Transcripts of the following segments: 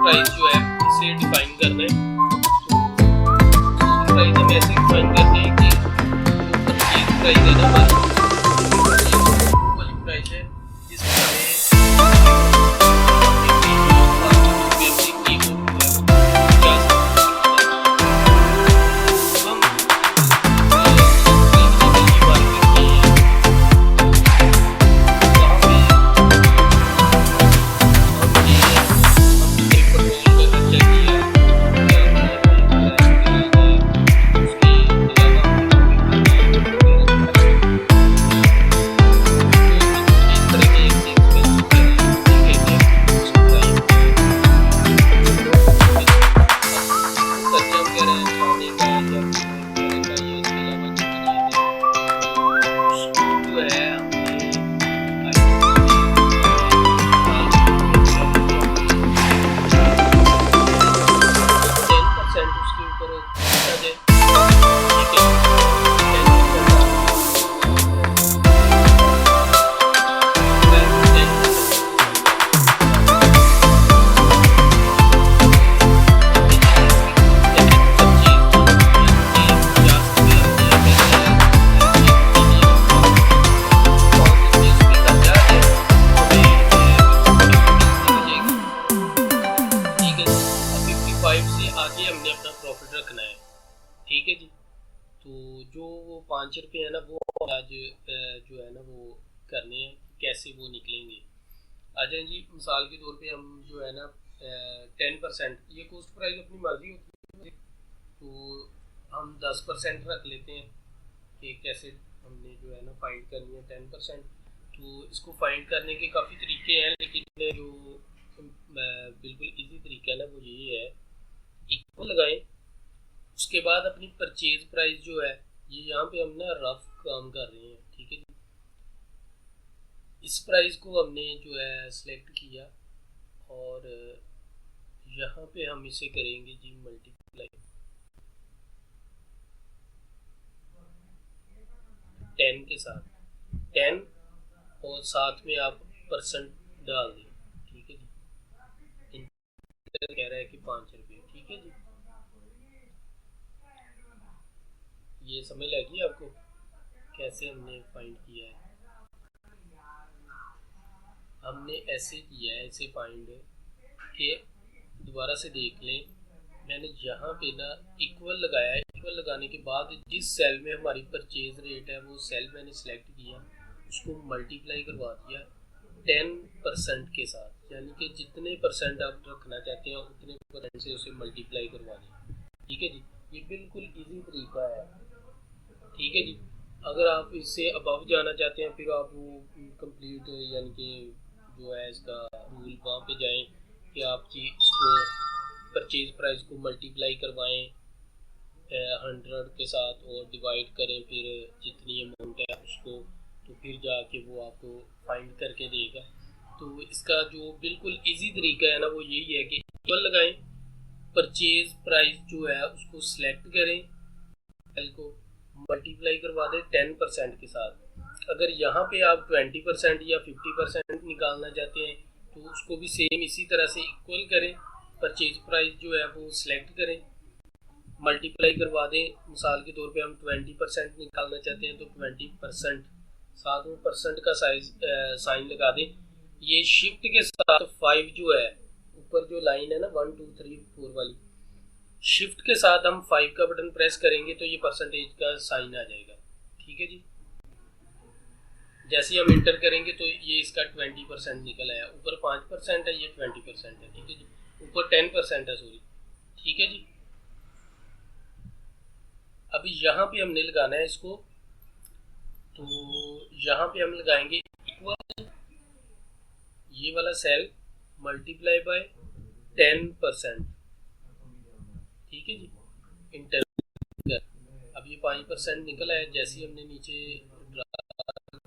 Price जो है इसे डिफाइन करना है। तो प्राइस हम ऐसे डिफाइन करते हैं कि जो परचेज प्राइस है ना हमारी वाली प्राइस है जिसमें हमने अपना प्रॉफिट रखना है। ठीक है जी। तो जो वो 5 रुपये है ना वो आज जो है ना वो करने हैं, कैसे वो निकलेंगे। आ जाए जी, मिसाल के तौर पे हम जो है ना 10%, ये कॉस्ट प्राइस अपनी मर्जी होती है, तो हम 10% रख लेते हैं कि कैसे हमने जो है ना फाइंड करनी है 10%। तो इसको फाइंड करने के काफ़ी तरीके हैं, लेकिन जो बिल्कुल इजी तरीका है ना वो यही है, इक्वल लगाएं। उसके बाद अपनी परचेज प्राइस जो है ये यहाँ पे हम ना रफ काम कर रहे हैं। ठीक है जी। इस प्राइस को हमने जो है सिलेक्ट किया और यहाँ पे हम इसे करेंगे जी मल्टीप्लाई 10 के साथ, 10 और साथ में आप परसेंट डाल दें। ठीक है जी। इंटर कह रहा है कि 5 रुपये। ठीक है जी। ये समझ लगी आपको कैसे हमने फाइंड किया है। हमने ऐसे किया है इसे फाइंड कि दोबारा से देख लें, मैंने यहाँ पे ना इक्वल लगाया है। इक्वल लगाने के बाद जिस सेल में हमारी परचेज रेट है वो सेल मैंने सेलेक्ट किया, उसको मल्टीप्लाई करवा दिया 10% के साथ, यानी कि जितने परसेंट आप रखना चाहते हैं उतने परसेंट से उसे मल्टीप्लाई करवा दें। ठीक है जी। ये बिल्कुल इजी तरीका है। ठीक है जी। अगर आप इससे अबव जाना चाहते हैं फिर आप वो कंप्लीट यानी कि जो है इसका रूल वहाँ पे जाएं कि आप जी इसको परचेज प्राइस को मल्टीप्लाई करवाएं 100 के साथ और डिवाइड करें फिर जितनी अमाउंट है उसको, तो फिर जाके वो आपको फाइंड करके देगा। तो इसका जो बिल्कुल इजी तरीका है ना वो यही है कि इक्वल लगाएं, परचेज प्राइस जो है उसको सिलेक्ट करें, एल को मल्टीप्लाई करवा दें 10% के साथ। अगर यहाँ पे आप 20% या 50% निकालना चाहते हैं तो उसको भी सेम इसी तरह से इक्वल करें, परचेज प्राइस जो है वो सिलेक्ट करें, मल्टीप्लाई करवा दें। मिसाल के तौर पे हम 20% निकालना चाहते हैं तो 20%, साथ में परसेंट का साइन लगा दें। ये शिफ्ट के साथ 5 जो है ऊपर जो लाइन है ना 1 2 3 4 वाली, शिफ्ट के साथ हम 5 का बटन प्रेस करेंगे तो ये परसेंटेज का साइन आ जाएगा। ठीक है जी। जैसे ही हम इंटर करेंगे तो ये इसका 20% निकल आया, ऊपर 5% है, ये 20% है। ठीक है जी। ऊपर 10% है, सॉरी। ठीक है जी। अभी यहाँ पे हमने लगाना है इसको, तो यहाँ पे हम लगाएंगे इक्वल ये वाला सेल मल्टीप्लाई बाय 10%। ठीक है जी। इंटर, अब ये 5% निकल आया। जैसे ही हमने नीचे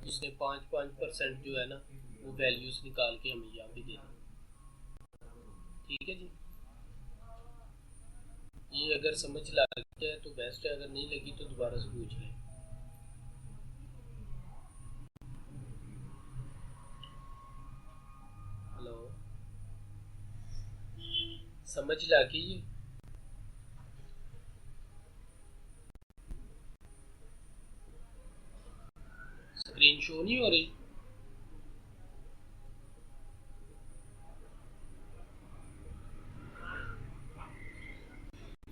उसने 5% जो है ना वो वैल्यूज निकाल के हमें यहाँ पे दे दी। ठीक है जी। ये अगर समझ लग जाए तो बेस्ट है, अगर नहीं लगी तो दोबारा से पूछ लें। हेलो। समझ लगी ये? स्क्रीन शो नहीं हो रही?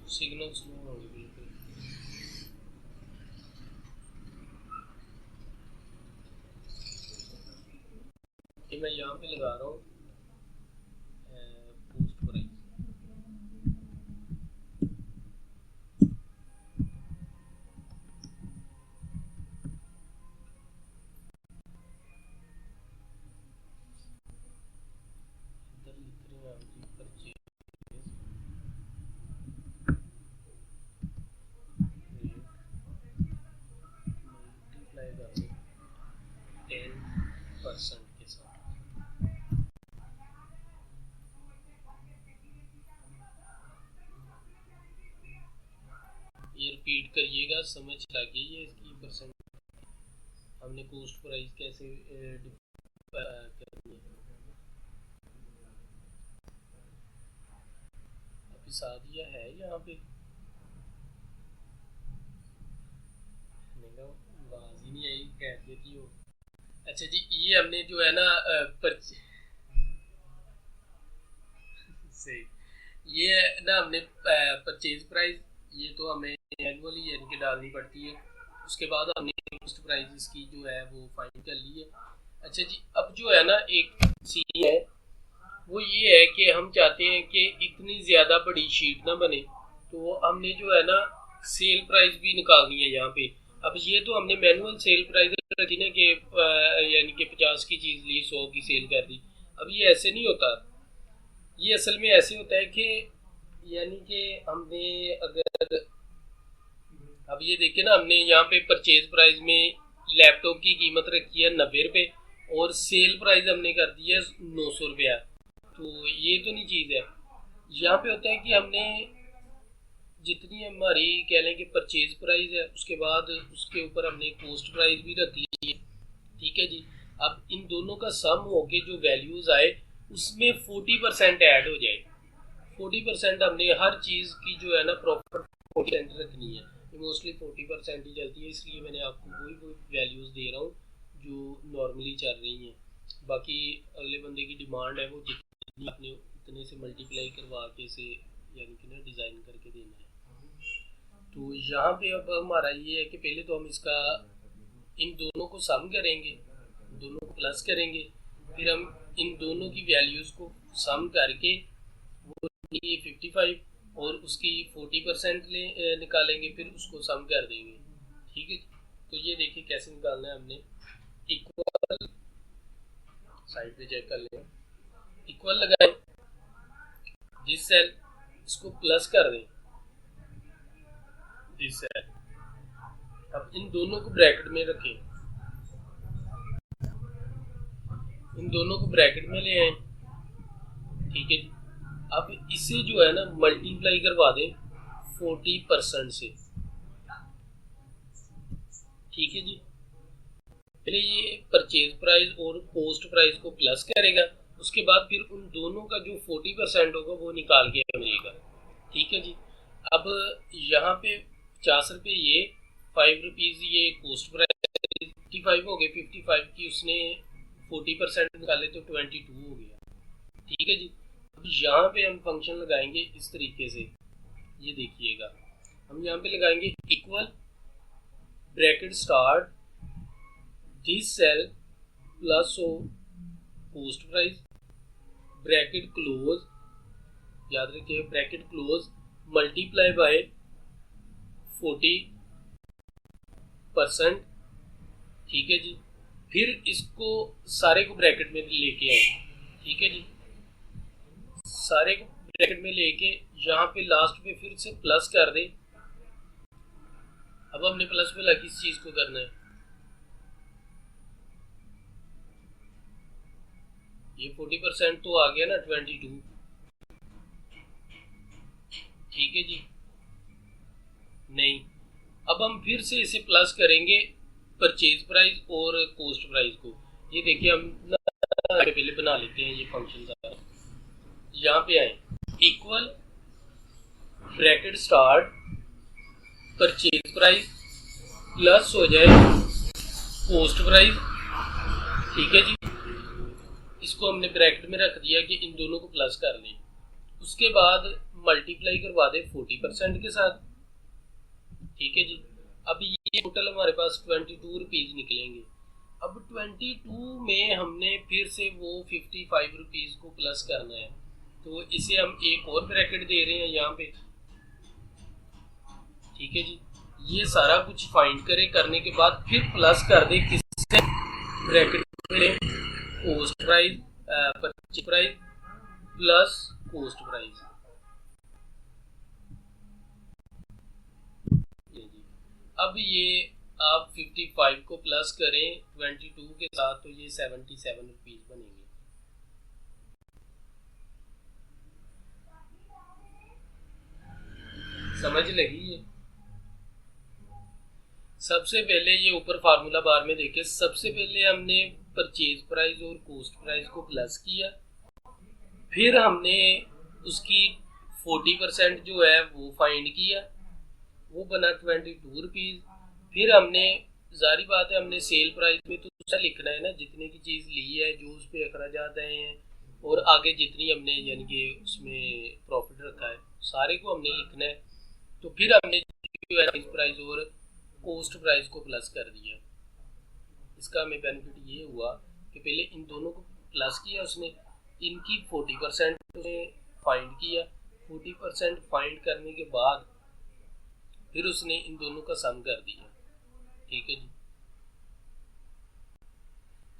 सिग्नल स्लो होंगे बिल्कुल। ये मैं यहाँ पे लगा रहा हूँ पोस्ट प्राइस। इधर लिख रहे हैं आप जी परचेज मल्टीप्लाई कर दो 10% के साथ। ये रिपीट करिएगा, समझ लगी है इसकी परसेंट। हमने कॉस्ट प्राइस कैसे करनी है। अभी सादिया है यहाँ पे? आवाज ही नहीं आई, कह देती हो। अच्छा जी, ये हमने जो है ना सही, ये ना हमने परचेज प्राइस, ये तो हमें एनुअली यानी कि डालनी पड़ती है। उसके बाद हमने कॉस्ट प्राइस की जो है वो फाइंड कर ली है। अच्छा जी, अब जो है ना एक सीन है वो ये है कि हम चाहते हैं कि इतनी ज़्यादा बड़ी शीट ना बने, तो हमने जो है ना सेल प्राइस भी निकालनी है यहाँ पे। अब ये तो हमने मैनुअल सेल प्राइस रखी ना कि यानी कि 50 की चीज़ ली 100 की सेल कर दी। अब ये ऐसे नहीं होता, ये असल में ऐसे होता है कि यानी कि हमने अगर अब ये देखिए ना, हमने यहाँ पे परचेज प्राइस में लैपटॉप की कीमत रखी है 90 रुपये और सेल प्राइस हमने कर दी है 900 रुपया। तो ये तो नहीं चीज़ है। यहाँ पे होता है कि हमने जितनी हमारी कह लें कि परचेज प्राइस है उसके बाद उसके ऊपर हमने कॉस्ट प्राइस भी रख ली है। ठीक है जी। अब इन दोनों का सम होके जो वैल्यूज आए उसमें 40% ऐड हो जाए। 40% हमने हर चीज़ की जो है ना प्रॉफिट 40% रखनी है। मोस्टली 40% ही चलती है, इसलिए मैंने आपको वही वैल्यूज़ दे रहा हूँ जो नॉर्मली चल रही हैं। बाकी अगले बंदे की डिमांड है, वो जितनी आपने उतने से मल्टीप्लाई करवा के से यानी कि ना डिज़ाइन करके देना है। तो यहाँ पे अब हमारा ये है कि पहले तो हम इसका इन दोनों को सम करेंगे, दोनों को प्लस करेंगे, फिर हम इन दोनों की वैल्यूज़ को सम करके वो 55 और उसकी 40% निकालेंगे, फिर उसको सम कर देंगे। ठीक है। तो ये देखिए कैसे निकालना है हमने। इक्वल, साइड पे चेक कर लें, इक्वल लगाएं दिस सेल, इसको प्लस कर दें दिस सेल। अब इन दोनों को ब्रैकेट में रखें, इन दोनों को ब्रैकेट में ले आए। ठीक है जी। अब इसे जो है ना मल्टीप्लाई करवा दें 40% से। ठीक है जी। पहले ये परचेज प्राइस और कॉस्ट प्राइस को प्लस करेगा, उसके बाद फिर उन दोनों का जो 40% होगा वो निकाल के मिलेगा। ठीक है जी। अब यहाँ पे 50 रुपये ये, 5 रुपीज़ ये कॉस्ट प्राइस, 55 हो गए। 55 की उसने 40% निकाले तो 22 हो गया। ठीक है जी। अब यहाँ पे हम फंक्शन लगाएंगे इस तरीके से, ये देखिएगा। हम यहाँ पे लगाएंगे equal bracket start this sell plus ओ कॉस्ट प्राइस, ब्रैकेट क्लोज, याद रखिए ब्रैकेट क्लोज, मल्टीप्लाई बाय 40%। ठीक है जी। फिर इसको सारे को ब्रैकेट में लेके आए। ठीक है जी। सारे को ब्रैकेट में लेके यहाँ पे लास्ट पे फिर से प्लस कर दे। अब हमने प्लस में लगा किस चीज को करना है, ये 40% तो आ गया ना 22। ठीक है जी। नहीं, अब हम फिर से इसे प्लस करेंगे परचेज प्राइस और कॉस्ट प्राइस को। ये देखिए हम ना पहले बना लेते हैं ये फंक्शन। यहाँ पे आए equal bracket start purchase price plus हो जाए पोस्ट प्राइस। ठीक है जी, इसको हमने ब्रैकेट में रख दिया कि इन दोनों को प्लस कर लें। उसके बाद मल्टीप्लाई करवा दे 40% के साथ। ठीक है जी, अब ये टोटल हमारे पास 22 रुपीज़ निकलेंगे। अब 22 में हमने फिर से वो 55 रुपीज़ को प्लस करना है, तो इसे हम एक और ब्रैकेट दे रहे हैं यहाँ पे। ठीक है जी, ये सारा कुछ फाइंड करे, करने के बाद फिर प्लस कर दे किससे, ब्रैकेट में post price purchase price plus post price. अब ये आप 55 को प्लस करें 22 के साथ तो ये 77 रुपीज बनेंगे। समझ लगी है? सबसे पहले ये ऊपर फार्मूला बार में देखे, सबसे पहले हमने परचेज प्राइस और कॉस्ट प्राइस को प्लस किया, फिर हमने उसकी 40% जो है वो फाइंड किया, वो बना 22 रुपीज़। फिर हमने, जारी बात है, हमने सेल प्राइस में तो ऐसा लिखना है ना, जितने की चीज़ ली है, जो उस पर अखराजात आए हैं और आगे जितनी हमने यानी कि उसमें प्रॉफिट रखा है, सारे को हमने लिखना है। तो फिर हमने प्राइस और कॉस्ट प्राइस को प्लस कर दिया। इसका हमें बेनिफिट ये हुआ कि पहले इन दोनों को प्लस किया उसने, इनकी 40% फाइंड किया, 40% फाइंड करने के बाद फिर उसने इन दोनों का सम कर दिया। ठीक है जी,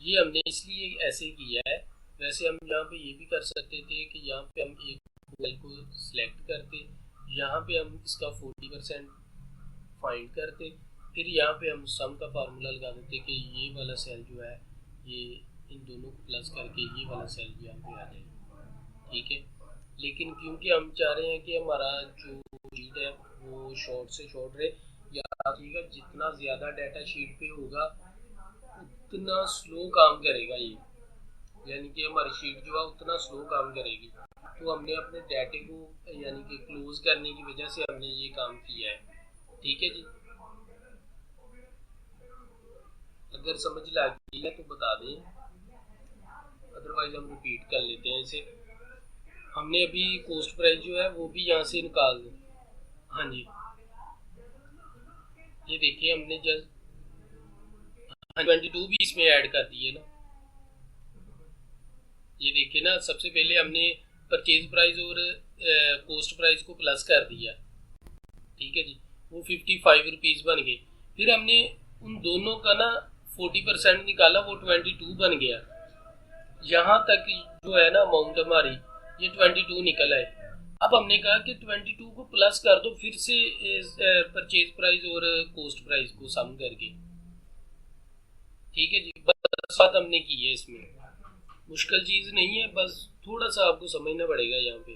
ये हमने इसलिए ऐसे किया है। वैसे हम यहाँ पे ये भी कर सकते थे कि यहाँ पे हम एक सेल को सिलेक्ट करते, यहाँ पे हम इसका 40% फाइंड करते, फिर यहाँ पे हम सम का फार्मूला लगा देते कि ये वाला सेल जो है ये इन दोनों को प्लस करके ये वाला सेल यहाँ पे आ जाए। ठीक है, लेकिन क्योंकि हम चाह रहे हैं कि हमारा जो शीट है वो शॉर्ट से शॉर्ट रहे, याद रखिएगा जितना ज़्यादा डाटा शीट पे होगा उतना स्लो काम करेगा ये, यानी कि हमारी शीट जो है उतना स्लो काम करेगी। तो हमने अपने डाटे को यानी कि क्लोज करने की वजह से हमने ये काम किया है। ठीक है जी, अगर समझ लगी है तो बता दें, अदरवाइज हम रिपीट कर लेते हैं इसे। हमने अभी कॉस्ट प्राइस जो है वो भी यहाँ से निकाल दें। हाँ जी, ये देखिए हमने जस्ट 22 भी इसमें ऐड कर दिए ना। ये देखिए ना, सबसे पहले हमने परचेज प्राइस और कॉस्ट प्राइस को प्लस कर दिया। ठीक है जी, वो 55 रुपीज़ बन गए। फिर हमने उन दोनों का ना 40% निकाला, वो 22 बन गया। यहाँ तक जो है ना अमाउंट हमारी ये 22 निकल आए। अब हमने कहा कि 22 को प्लस कर दो फिर से परचेज प्राइस और कॉस्ट प्राइस को सम करके। ठीक है जी, बस बात हमने की है, इसमें मुश्किल चीज़ नहीं है, बस थोड़ा सा आपको समझना पड़ेगा यहाँ पे।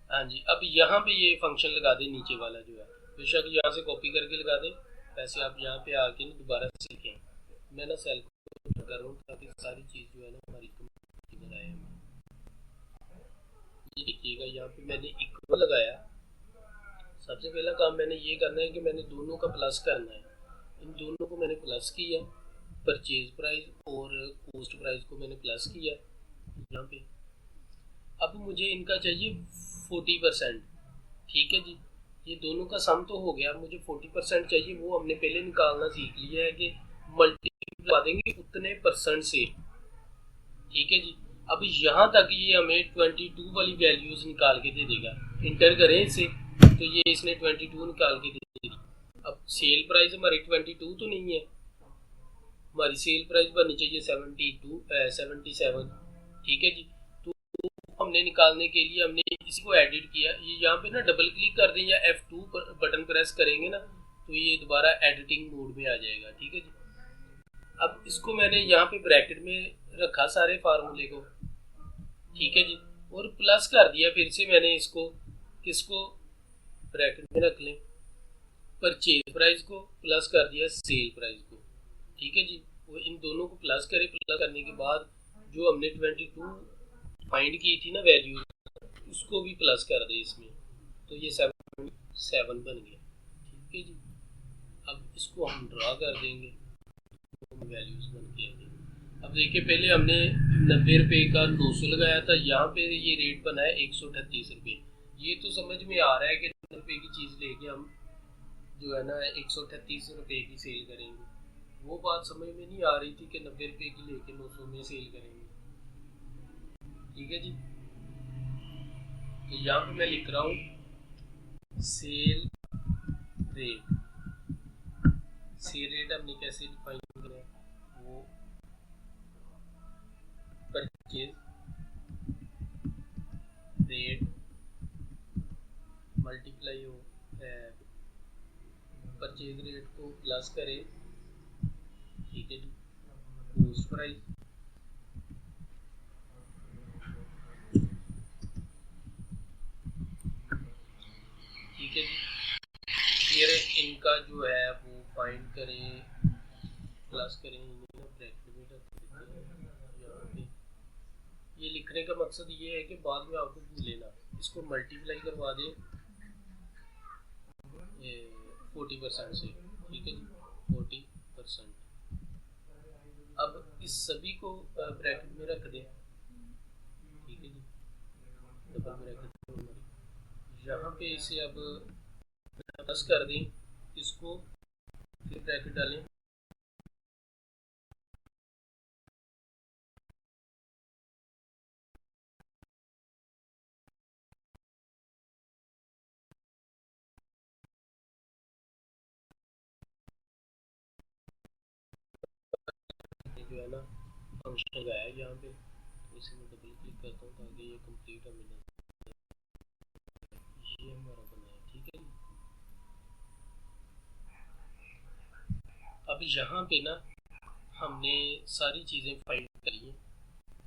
हाँ जी, अब यहाँ पे ये फंक्शन लगा दे नीचे वाला जो है, बेशक यहाँ से कॉपी करके लगा दे, वैसे आप यहाँ पे आके ना दोबारा सीखें। मैं ना सेल को कर रहा हूँ ताकि सारी चीज़ जो है ना हमारी कंप्लीट आए। ये देखिएगा यहाँ पे मैंने इक्वल लगाया। सबसे पहला काम मैंने ये करना है कि मैंने दोनों का प्लस करना है। इन दोनों को मैंने प्लस किया, परचेज प्राइस और कॉस्ट प्राइस को मैंने प्लस किया यहाँ पे। अब मुझे इनका चाहिए 40%। ठीक है जी, ये दोनों का सम तो हो गया, मुझे 40% चाहिए। वो हमने पहले निकालना सीख लिया है कि मल्टीप्लाई देंगे उतने परसेंट से। ठीक है जी, अब यहाँ तक ये हमें 22 वाली वैल्यूज निकाल के दे देगा। इंटर करें इसे तो ये इसने 22 निकाल के दे दी। अब सेल प्राइस हमारी 22 तो नहीं है, हमारी सेल प्राइस बननी चाहिए 77। ठीक है जी, तो हमने निकालने के लिए हमने इसी को एडिट किया। ये यहाँ पे ना डबल क्लिक कर दें या F2 बटन प्रेस करेंगे ना तो ये दोबारा एडिटिंग मोड में आ जाएगा। ठीक है जी, अब इसको मैंने यहाँ पे ब्रैकेट में रखा सारे फार्मूले को। ठीक है जी, और प्लस कर दिया फिर से मैंने इसको, किसको, ब्रैकेट में रख लें, परचेज प्राइस को प्लस कर दिया सेल प्राइस को। ठीक है जी, वो इन दोनों को प्लस करें। प्लस करने के बाद जो हमने 22 फाइंड की थी ना वैल्यू, उसको भी प्लस कर दें इसमें, तो ये 7 बन गया। ठीक है जी, अब इसको हम ड्रा कर देंगे, वैल्यूज बन के आ गई। अब देखिए पहले हमने 90 रुपये का 900 लगाया था, यहाँ पे ये रेट बना है 138 रुपये। ये तो समझ में आ रहा है कि 90 रुपये की चीज़ लेके हम जो है ना 138 रुपये की सेल करेंगे। वो बात समझ में नहीं आ रही थी कि 90 रुपये की लेके 900 में सेल करेंगे। ठीक है जी, तो यहाँ पे मैं लिख रहा हूँ सेल रेट। सेल रेट हमने कैसे डिफाइन किया है, वो परचेज रेट मल्टीप्लाई हो परचेज रेट को प्लस करें, ठीक है जी, कॉस्ट प्राइस, ठीक है जी। फिर इनका जो है वो फाइंड करें, प्लस करें, ब्रैकेट में रख देते हैं यहाँ पे। ये लिखने का मकसद ये है कि बाद में आपको भूल लेना, इसको मल्टीप्लाई करवा दें 40% से, ठीक है जी, 40%। अब इस सभी को ब्रैकेट में रख दें, ठीक है जी, डबल ब्रैकेट। यहाँ पे इसे अब प्लस कर दें, इसको फिर ब्रैकेट डालें, जो है ना फंक्शन लगाया है यहाँ पे, तो इसे मैं डबल क्लिक करता हूँ ताकि ये कंप्लीट हमें नजर, ये हमारा बना है। ठीक है, अब यहाँ पे ना हमने सारी चीज़ें फाइंड करी हैं।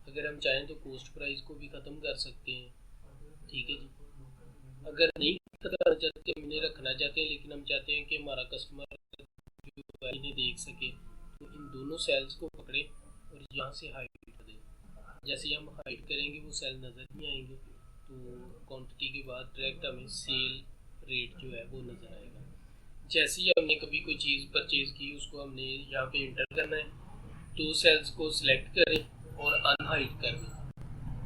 अगर हम चाहें तो कॉस्ट प्राइस को भी ख़त्म कर सकते हैं, ठीक है जी। अगर नहीं करना चाहते, हमने रखना चाहते हैं, लेकिन हम चाहते हैं कि हमारा कस्टमर जो है इन्हें देख सके, तो इन दोनों सेल्स को पकड़े और यहाँ से हाइड कर दें। जैसे ही हम हाइड करेंगे वो सेल नज़र नहीं आएंगे, तो क्वांटिटी के बाद डायरेक्ट हमें सेल रेट जो है वो नज़र आएगा। जैसे ही हमने कभी कोई चीज़ परचेज की, उसको हमने यहाँ पे इंटर करना है, तो सेल्स को सिलेक्ट करें और अनहाइड कर दें,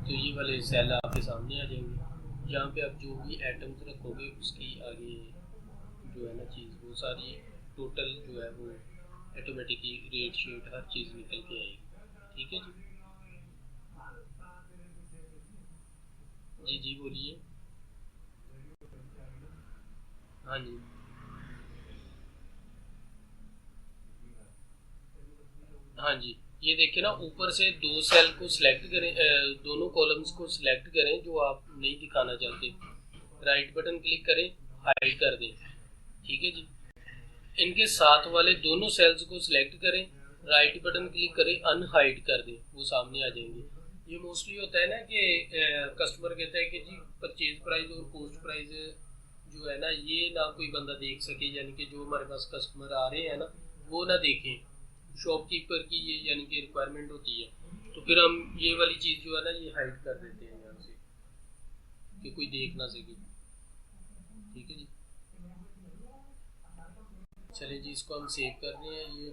तो ये वाले सेल आपके सामने आ जाएंगे। यहाँ पे आप जो भी आइटम्स रखोगे उसकी आगे जो है ना चीज़, वो सारी टोटल जो है वो ऑटोमेटिकली रेट शीट हर चीज़ निकल के आएगी। ठीक है जी, जी जी बोलिए। हाँ जी, हाँ जी, ये देखिए ना, ऊपर से दो सेल को सिलेक्ट करें, दोनों कॉलम्स को सिलेक्ट करें जो आप नहीं दिखाना चाहते, राइट बटन क्लिक करें, हाइड कर दें, ठीक है जी। इनके साथ वाले दोनों सेल्स को सिलेक्ट करें, राइट बटन क्लिक करें, अनहाइड कर दें, वो सामने आ जाएंगे। ये मोस्टली होता है ना कि कस्टमर कहता है कि जी परचेज प्राइस और कॉस्ट प्राइस जो है ना ये ना कोई बंदा देख सके, यानी कि जो हमारे पास कस्टमर आ रहे हैं ना वो ना देखें, शॉपकीपर की ये यानी कि रिक्वायरमेंट होती है। तो फिर हम ये वाली चीज़ जो है ना ये हाइड कर देते हैं यहाँ से कि कोई देख ना सके। ठीक है जी, चलिए जी, इसको हम सेव कर रहे हैं। ये